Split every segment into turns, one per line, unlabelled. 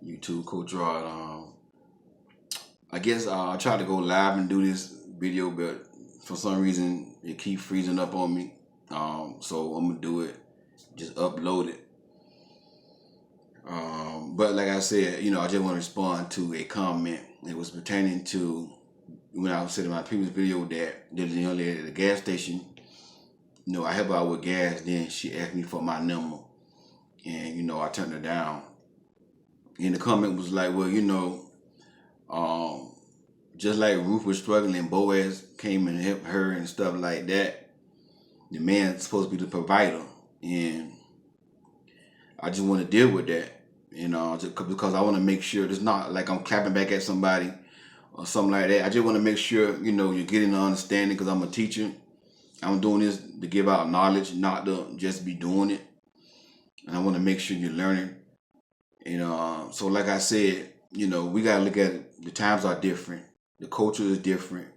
YouTube Coach Rod. I guess I tried to go live and do this video, but for some reason it keep freezing up on me. So I'm gonna do it, just upload it. But like I said, I just want to respond to a comment. It was pertaining to when I was saying in my previous video that there's a young lady at the gas station. I help her out with gas. Then she asked me for my number, and I turned her down. And the comment was like, well, just like Ruth was struggling, Boaz came and helped her and stuff like that. The man's supposed to be the provider, and I just want to deal with that, just because I want to make sure it's not like I'm clapping back at somebody or something like that. I just want to make sure you're getting the understanding, because I'm a teacher. I'm doing this to give out knowledge, not to just be doing it. And I want to make sure you're learning. So like I said, we gotta look at it. The times are different. The culture is different.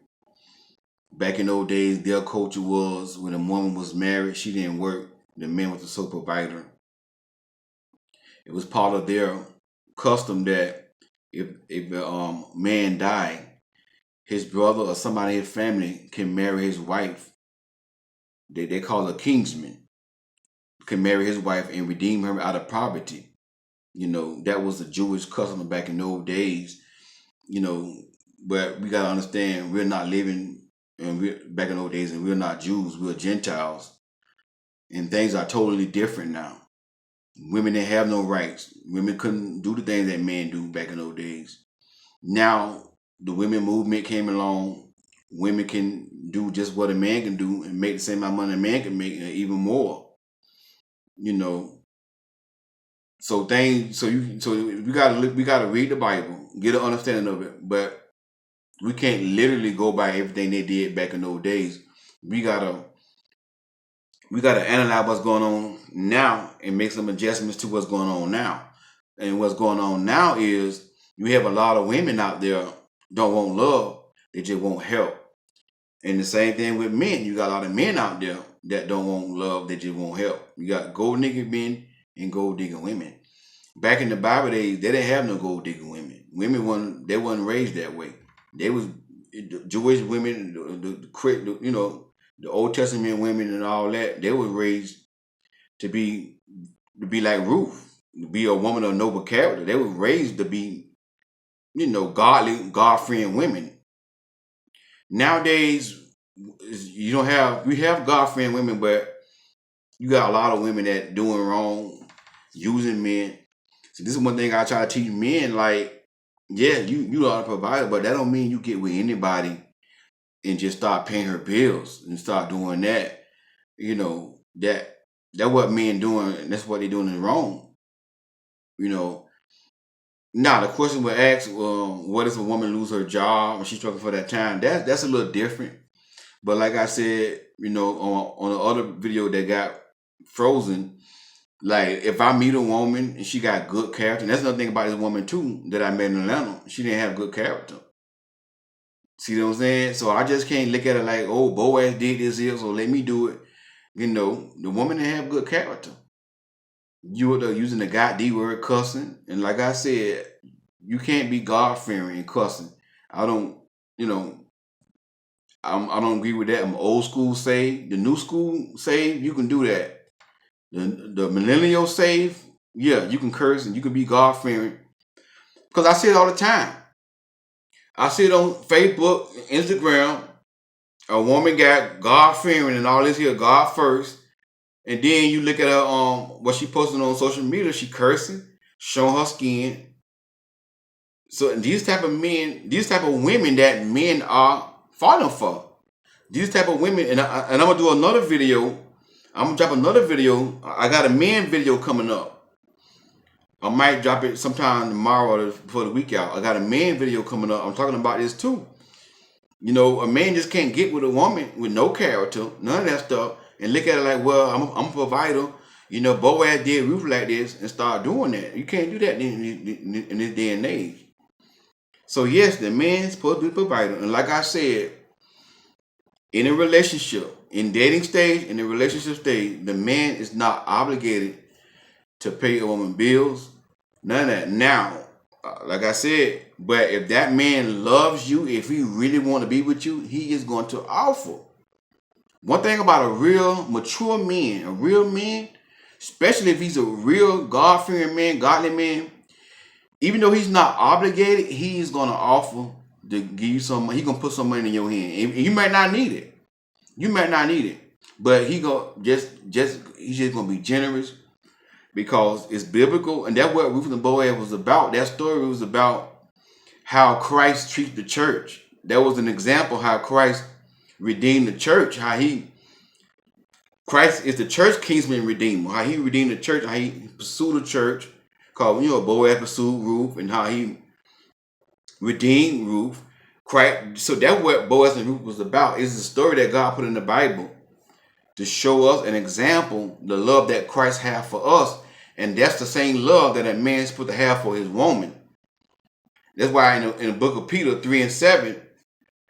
Back in those days, their culture was when a woman was married, she didn't work. The man was the sole provider. It was part of their custom that if a man died, his brother or somebody in his family can marry his wife. They call a kingsman. Can marry his wife and redeem her out of poverty. That was the Jewish custom back in those days. But we gotta understand, we're not living back in those days, and we're not Jews, we're Gentiles. And things are totally different now. Women didn't have no rights. Women couldn't do the things that men do back in those days. Now the women movement came along. Women can do just what a man can do and make the same amount of money a man can make, and even more. So we gotta read the Bible, get an understanding of it, but we can't literally go by everything they did back in those days. We gotta analyze what's going on now and make some adjustments to what's going on now. And what's going on now is you have a lot of women out there don't want love, they just want help. And the same thing with men. You got a lot of men out there that don't want love, they just want help. You got gold digger men and gold digger women. Back in the Bible days, they didn't have no gold digger women. Women wasn't raised that way. They was Jewish women, the Old Testament women and all that. They were raised to be like Ruth, to be a woman of noble character. They were raised to be, godly, God-fearing women. Nowadays, we have God-fearing women, but you got a lot of women that doing wrong, using men. So this is one thing I try to teach men, like, yeah, you are a provider, but that don't mean you get with anybody and just start paying her bills and start doing that. That's what men doing, and that's what they're doing is wrong. Now the question was asked, what if a woman lose her job and she's struggling for that time? That's a little different. But like I said, on the other video that got frozen, like if I meet a woman and she got good character, and that's another thing about this woman too that I met in Atlanta, she didn't have good character. See what I'm saying? So I just can't look at it like, oh, Boaz did this here, so let me do it. The woman didn't have good character. You were using the God D word, cussing, and like I said, you can't be God-fearing and cussing. I don't agree with that. I'm old school saved. The new school saved, you can do that. The millennial saved, yeah, you can curse and you can be God-fearing. Because I see it all the time. I see it on Facebook, Instagram. A woman got God-fearing and all this here, God first. And then you look at her what she posting on social media, she cursing, showing her skin. So these type of women that men are falling for. These type of women, and I'm gonna do another video. I'm gonna drop another video. I got a man video coming up. I might drop it sometime tomorrow or before the week out. I got a man video coming up. I'm talking about this too. A man just can't get with a woman with no character, none of that stuff, and look at it like, well, I'm a provider. Boaz did Ruth like this and start doing that. You can't do that in this day and age. So yes, the man's supposed to be a provider. And like I said, in a relationship, in dating stage, in the relationship stage, the man is not obligated to pay a woman bills. None of that. Now, like I said, but if that man loves you, if he really want to be with you, he is going to offer. One thing about a real mature man, a real man, especially if he's a real God-fearing man, godly man, even though he's not obligated, he's gonna offer to give you some. He gonna put some money in your hand, and you might not need it. You might not need it, but he's just gonna be generous because it's biblical, and that's what Ruth and Boaz was about. That story was about how Christ treats the church. That was an example how Christ redeemed the church. Christ is the church kingsman redeemer. How he redeemed the church. How he pursued the church. Called Boaz pursued Ruth, and how he redeemed Ruth. Christ. So that's what Boaz and Ruth was about. It's the story that God put in the Bible to show us an example, the love that Christ had for us. And that's the same love that a man's supposed to have for his woman. That's why in the book of Peter 3:7,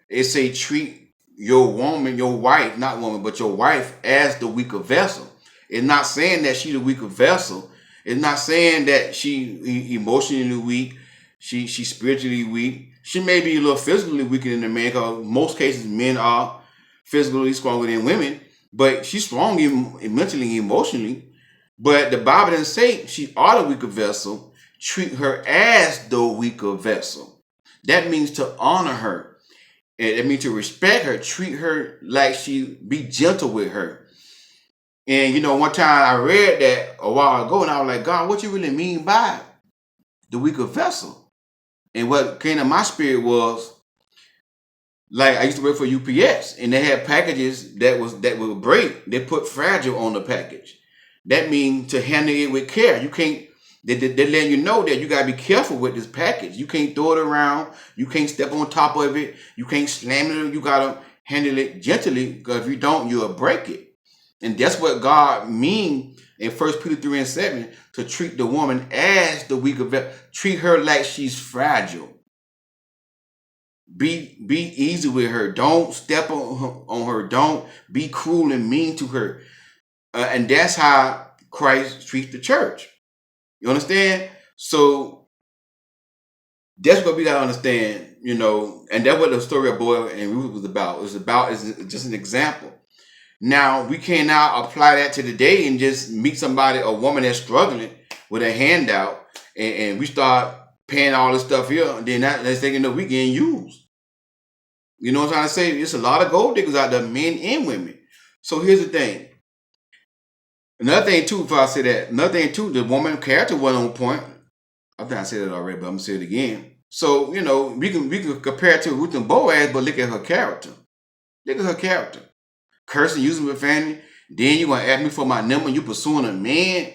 it say treat your woman, your wife, not woman, but your wife as the weaker vessel. It's not saying that she's the weaker vessel. It's not saying that she emotionally weak, she spiritually weak. She may be a little physically weaker than the man, because most cases men are physically stronger than women, but she's strong mentally and emotionally. But the Bible doesn't say she ought the weaker vessel. Treat her as the weaker vessel. That means to honor her. And it means to respect her. Treat her like be gentle with her. And one time I read that a while ago, and I was like, God, what you really mean by the weaker vessel? And what came to my spirit was, like, I used to work for UPS, and they had packages that would break. They put fragile on the package. That means to handle it with care. You can't. They're letting you know that you gotta be careful with this package. You can't throw it around. You can't step on top of it. You can't slam it. You gotta handle it gently, because if you don't, you'll break it. And that's what God means in 1 Peter 3:7, to treat the woman as the weaker vessel. Treat her like she's fragile. Be easy with her. Don't step on her. Don't be cruel and mean to her. And that's how Christ treats the church. You understand? So that's what we gotta understand, and that's what the story of Boaz and Ruth was about. It was just an example. Now we can now apply that to today and just meet somebody, a woman that's struggling with a handout, and we start paying all this stuff here, and then that's thinking that we getting used. You know what I'm trying to say? There's a lot of gold diggers out there, men and women. So here's the thing. Another thing too, if I say that, the woman character wasn't on point. I think I said it already, but I'm gonna say it again. So, we can compare it to Ruth and Boaz, but look at her character. Look at her character. Cursing, using profanity. Then you're gonna ask me for my number, you pursuing a man.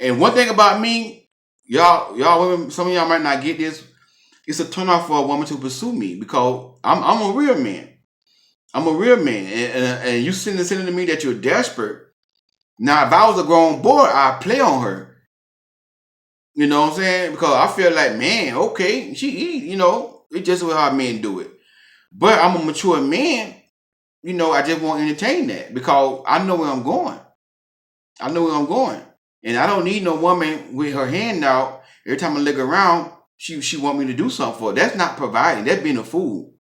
And one thing about me, y'all women, some of y'all might not get this. It's a turn off for a woman to pursue me, because I'm a real man. I'm a real man. And you sitting to me that you're desperate. Now, if I was a grown boy, I'd play on her. You know what I'm saying? Because I feel like, man, okay, she eat, it's just how men do it. But I'm a mature man, I just won't entertain that, because I know where I'm going. And I don't need no woman with her hand out. Every time I look around, she want me to do something for her. That's not providing. That's being a fool.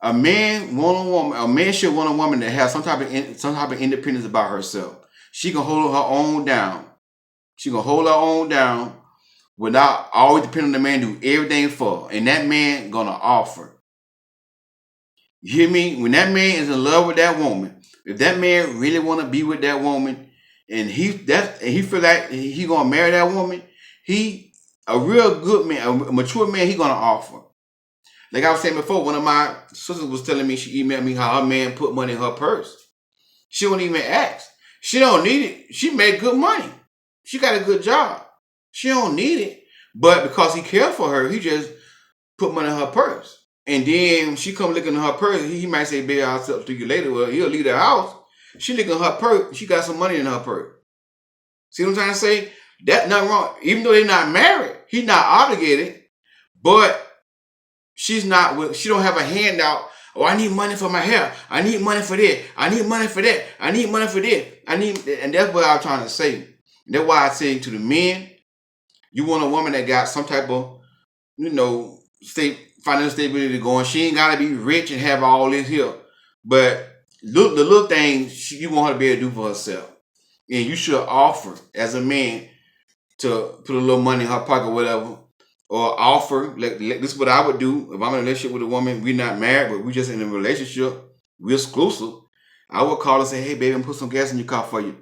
A man should want a woman that has some type of independence about herself. She can hold her own down. Without always depending on the man to do everything for her. And that man gonna offer. You hear me? When that man is in love with that woman, if that man really want to be with that woman, and he feel like he gonna marry that woman, a real good man, a mature man, he gonna offer. Like I was saying before, one of my sisters was telling me, she emailed me how her man put money in her purse. She won't even ask. She don't need it. She made good money. She got a good job. She don't need it. But because he cared for her, he just put money in her purse. And then she come looking in her purse. He might say, baby, I'll talk to you later. Well, he'll leave the house. She looking in her purse. She got some money in her purse. See what I'm trying to say? That's nothing wrong. Even though they're not married, he's not obligated. But she don't have a handout. Oh, I need money for my hair. I need money for this. I need money for that. I need money for this. And that's what I was trying to say. That's why I say to the men, You want a woman that got some type of, financial stability going. She ain't gotta be rich and have all this here. But look, the little things you want her to be able to do for herself. And you should offer as a man to put a little money in her pocket, or whatever, or offer. This is what I would do if I'm in a relationship with a woman. We're not married, but we just in a relationship. We're exclusive. I would call and say, "Hey, baby, I'm put some gas in your car for you.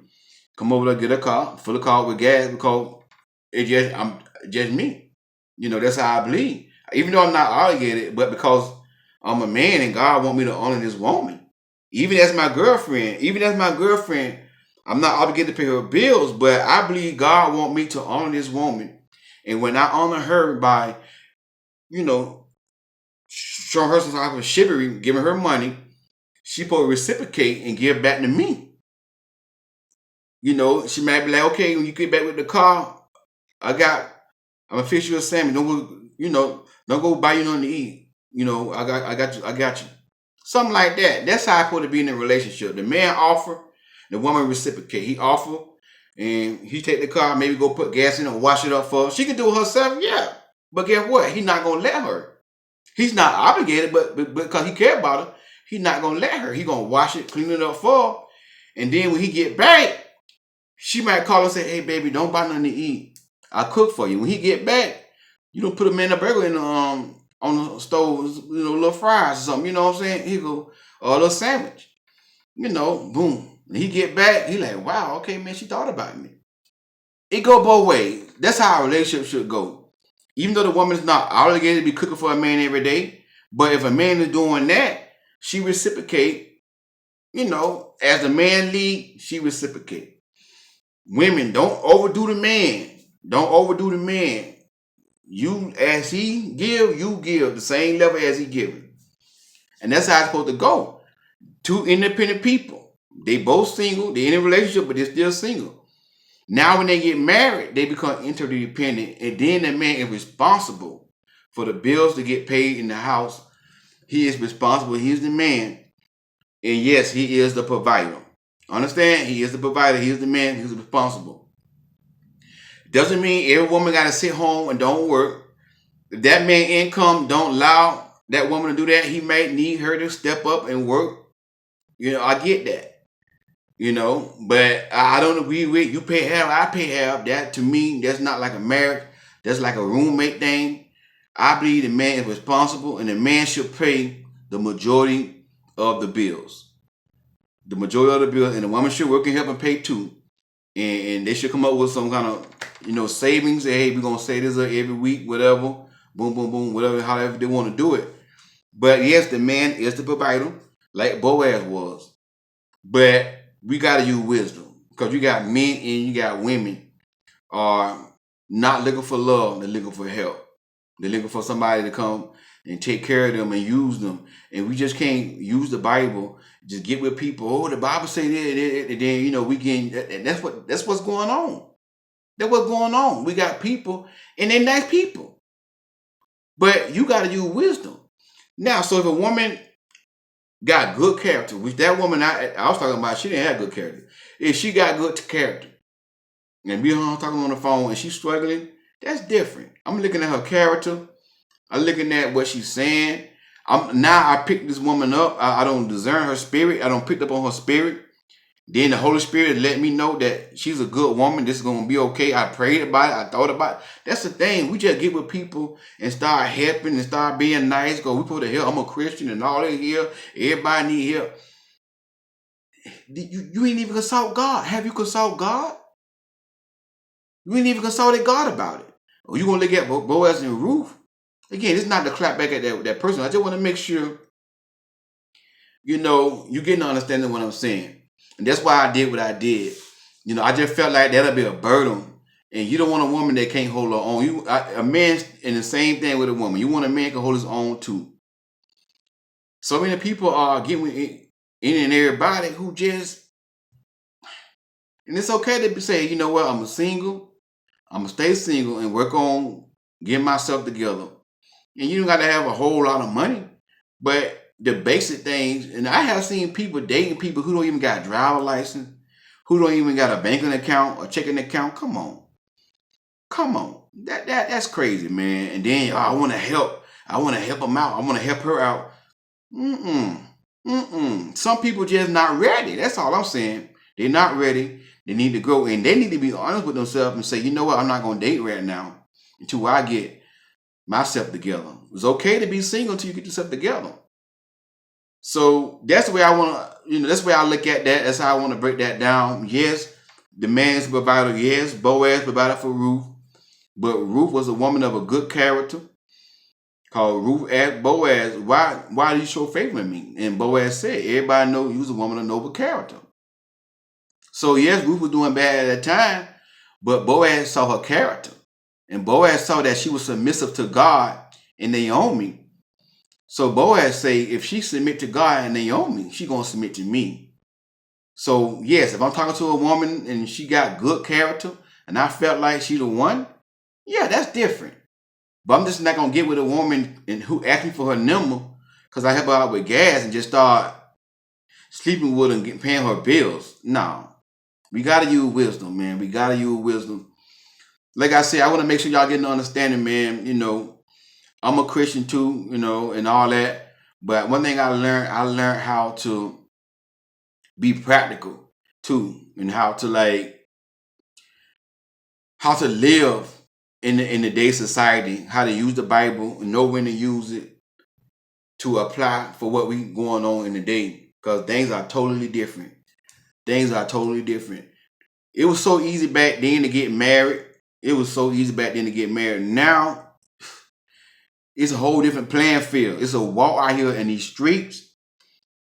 Come over there, get a car, fill the car with gas because I'm just me. That's how I believe. Even though I'm not obligated, but because I'm a man and God want me to honor this woman, even as my girlfriend, I'm not obligated to pay her bills, but I believe God want me to honor this woman. And when I honor her by, you know, showing her some type of chivalry, giving her money, she supposed to reciprocate and give back to me. She might be like, okay, when you get back with the car, I'm gonna fix you a sandwich. Don't go buy you nothing to eat. I got you. Something like that. That's how I supposed to be in a relationship. The man offer, the woman reciprocate. He offer, and he take the car, maybe go put gas in it or wash it up for her. She can do it herself, yeah. But guess what? He's not gonna let her. He's not obligated, but because he care about her, he's not gonna let her. He gonna wash it, clean it up for her, and then when he get back, she might call and say, "Hey, baby, don't buy nothing to eat. I cook for you." When he get back, you don't put a man a burger in the on the stove, little fries or something. You know what I'm saying? He go or a little sandwich. Boom. When he get back, he like, "Wow, okay, man, she thought about me." It go both ways. That's how a relationship should go. Even though the woman's not obligated to be cooking for a man every day, but if a man is doing that, she reciprocate. As the man lead, she reciprocate. Women, don't overdo the man. Don't overdo the man. You, as he give, you give the same level as he giving. And that's how it's supposed to go. Two independent people. They both single. They in a relationship, but they're still single. Now when they get married, they become interdependent. And then the man is responsible for the bills to get paid in the house. He is responsible. He's the man. And yes, he is the provider. Understand? He is the provider. He is the man. He's responsible. Doesn't mean every woman got to sit home and don't work. If that man income don't allow that woman to do that, he may need her to step up and work. I get that. But I don't agree with you pay half, I pay half. That to me, that's not like a marriage. That's like a roommate thing. I believe the man is responsible and the man should pay the majority of the bills. The majority of the bills, and the woman should work and help and pay too. And they should come up with some kind of, savings. Hey, we're gonna say this every week, whatever. Boom, boom, boom, whatever, however they want to do it. But yes, the man is the provider, like Boaz was. But we gotta use wisdom. Because you got men and you got women are not looking for love, they're looking for help. They're looking for somebody to come and take care of them and use them. And we just can't use the Bible, just get with people. Oh, the Bible say that, and then we get, and that's what's going on. That's what's going on. We got people and they're nice people. But you gotta use wisdom. Now, so if a woman got good character, which that woman I was talking about, she didn't have good character. If she got good character, and we talking on the phone and she's struggling, that's different. I'm looking at her character. I'm looking at what she's saying. I picked this woman up. I don't discern her spirit. I don't pick up on her spirit. Then the Holy Spirit let me know that she's a good woman. This is going to be okay. I prayed about it. I thought about it. That's the thing. We just get with people and start helping and start being nice. Because we put the help. I'm a Christian and all that here. Everybody need help. You ain't even consult God. Have you consult God? You ain't even consulted God about it. Or you going to look at Boaz and Ruth? Again, it's not to clap back at that person. I just want to make sure, you getting an understanding of what I'm saying. And that's why I did what I did. I just felt like that'll be a burden. And you don't want a woman that can't hold her own. A man, and the same thing with a woman. You want a man that can hold his own too. So many people are getting in and everybody who just, and it's okay to say, you know what, I'm single. I'm going to stay single and work on getting myself together. And you don't got to have a whole lot of money. But the basic things, and I have seen people dating people who don't even got a driver license, who don't even got a banking account or checking account. Come on. Come on. That's crazy, man. And then I want to help. I want to help them out. I want to help her out. Mm-mm. Mm-mm. Some people just not ready. That's all I'm saying. They're not ready. They need to grow, and they need to be honest with themselves and say, you know what, I'm not gonna date right now until I get myself together. It's okay to be single until you get yourself together. So that's the way I wanna, that's the way I look at that. That's how I want to break that down. Yes, the man's provider, yes, Boaz provided for Ruth, but Ruth was a woman of a good character. Called Ruth asked Boaz, why do you show favor in me? And Boaz said, everybody know you was a woman of noble character. So yes, Ruth was doing bad at that time, but Boaz saw her character. And Boaz saw that she was submissive to God and Naomi. So Boaz say, if she submit to God and Naomi, she gonna submit to me. So yes, if I'm talking to a woman and she got good character and I felt like she the one, yeah, that's different. But I'm just not gonna get with a woman and who asked me for her number because I help her out with gas and just start sleeping with her and paying her bills. No. We gotta use wisdom, man. We gotta use wisdom. Like I said, I want to make sure y'all get an understanding, man. I'm a Christian too, and all that. But one thing I learned how to be practical too, and how to live in the day society, how to use the Bible and know when to use it to apply for what we going on in the day. Because things are totally different. Things are totally different. It was so easy back then to get married. Now, it's a whole different playing field. It's a walk out here in these streets.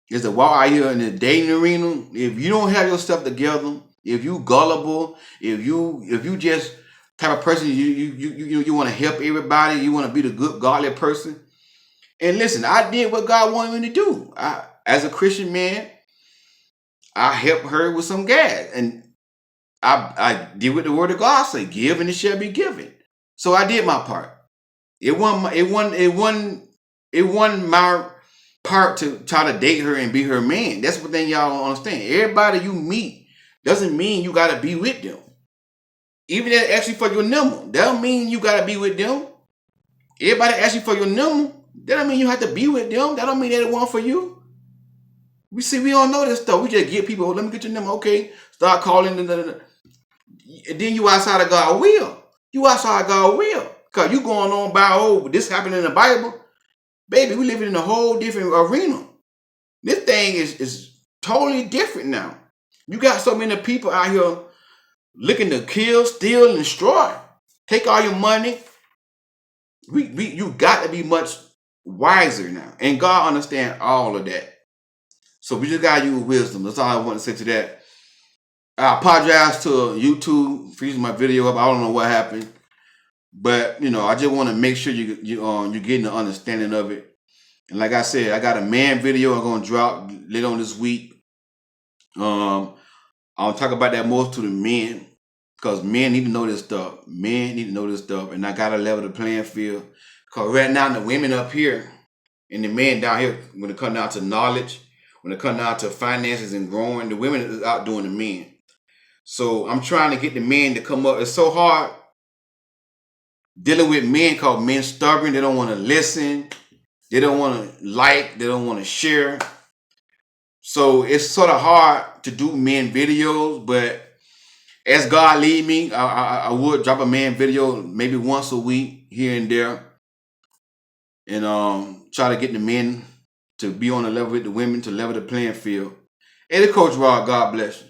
It's a walk out here in the dating arena. If you don't have your stuff together, if you gullible, if you just type of person you want to help everybody, you want to be the good godly person. And listen, I did what God wanted me to do. As a Christian man, I helped her with some gas, and I did what the word of God say: give and it shall be given. So I did my part. It wasn't my part to try to date her and be her man. That's what thing y'all don't understand. Everybody you meet doesn't mean you gotta be with them. Even if they ask you for your number, that don't mean you gotta be with them. Everybody ask you for your number, that don't mean you have to be with them. That don't mean they're the one for you. We don't know this stuff. We just get people, let me get your number, okay? Start calling, and then you outside of God's will. You outside of God's will. Because you going on by, this happened in the Bible. Baby, we living in a whole different arena. This thing is totally different now. You got so many people out here looking to kill, steal, and destroy. Take all your money. You got to be much wiser now. And God understands all of that. So we just got to use wisdom. That's all I want to say to that. I apologize to YouTube for using my video up. I don't know what happened. But, I just want to make sure you're getting the understanding of it. And like I said, I got a man video I'm going to drop later on this week. I'll talk about that most to the men, because men need to know this stuff. And I got to level the playing field. Because right now, the women up here and the men down here, when it comes down to knowledge, when it comes down to finances and growing, the women is outdoing the men. So I'm trying to get the men to come up. It's so hard dealing with men because men stubborn. They don't want to listen. They don't want to like. They don't want to share. So it's sort of hard to do men videos, but as God lead me, I would drop a man video maybe once a week here and there, and try to get the men to be on the level with the women, to level the playing field. And the Coach Rod, God bless you.